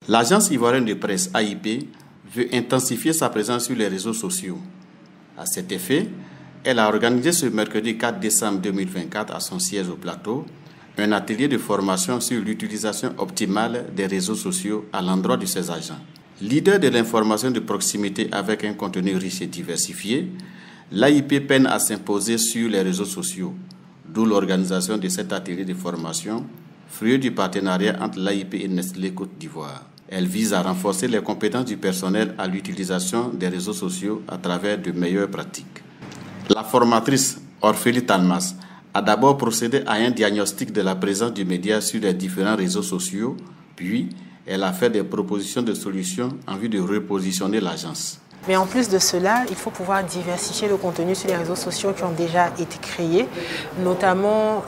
L'agence ivoirienne de presse AIP veut intensifier sa présence sur les réseaux sociaux. À cet effet, elle a organisé ce mercredi 4 décembre 2024 à son siège au Plateau un atelier de formation sur l'utilisation optimale des réseaux sociaux à l'endroit de ses agents. Leader de l'information de proximité avec un contenu riche et diversifié, l'AIP peine à s'imposer sur les réseaux sociaux, d'où l'organisation de cet atelier de formation, fruit du partenariat entre l'AIP et Nestlé Côte d'Ivoire. Elle vise à renforcer les compétences du personnel à l'utilisation des réseaux sociaux à travers de meilleures pratiques. La formatrice Orphélie Talmas a d'abord procédé à un diagnostic de la présence du média sur les différents réseaux sociaux, puis elle a fait des propositions de solutions en vue de repositionner l'agence. Mais en plus de cela, il faut pouvoir diversifier le contenu sur les réseaux sociaux qui ont déjà été créés, notamment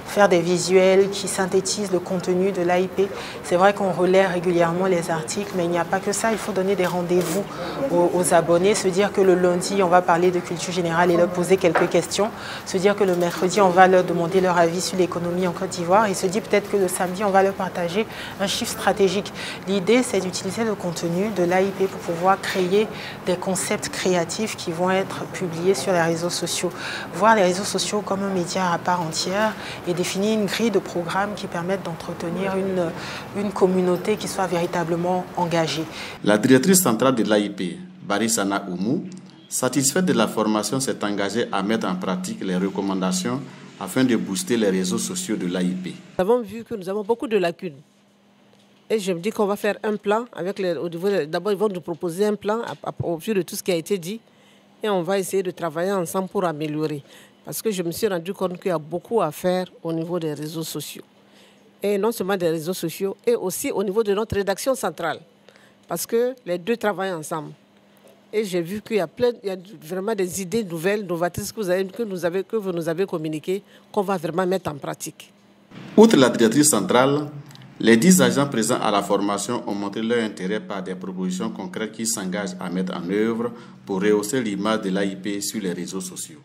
faire des visuels qui synthétisent le contenu de l'AIP. C'est vrai qu'on relaie régulièrement les articles, mais il n'y a pas que ça. Il faut donner des rendez-vous aux abonnés, se dire que le lundi, on va parler de culture générale et leur poser quelques questions, se dire que le mercredi, on va leur demander leur avis sur l'économie en Côte d'Ivoire et se dire peut-être que le samedi, on va leur partager un chiffre stratégique. L'idée, c'est d'utiliser le contenu de l'AIP pour pouvoir créer des concepts créatifs qui vont être publiés sur les réseaux sociaux. Voir les réseaux sociaux comme un média à part entière et définir une grille de programmes qui permettent d'entretenir une communauté qui soit véritablement engagée. La directrice centrale de l'AIP, Barisana Oumou, satisfaite de la formation, s'est engagée à mettre en pratique les recommandations afin de booster les réseaux sociaux de l'AIP. Nous avons vu que nous avons beaucoup de lacunes. Et je me dis qu'on va faire un plan avec d'abord ils vont nous proposer un plan au vu de tout ce qui a été dit et on va essayer de travailler ensemble pour améliorer. Parce que je me suis rendu compte qu'il y a beaucoup à faire au niveau des réseaux sociaux. Et non seulement des réseaux sociaux, et aussi au niveau de notre rédaction centrale. Parce que les deux travaillent ensemble. Et j'ai vu qu'il y a vraiment des idées nouvelles, novatrices que vous nous avez communiquées, qu'on va vraiment mettre en pratique. Outre la directrice centrale, les 10 agents présents à la formation ont montré leur intérêt par des propositions concrètes qu'ils s'engagent à mettre en œuvre pour rehausser l'image de l'AIP sur les réseaux sociaux.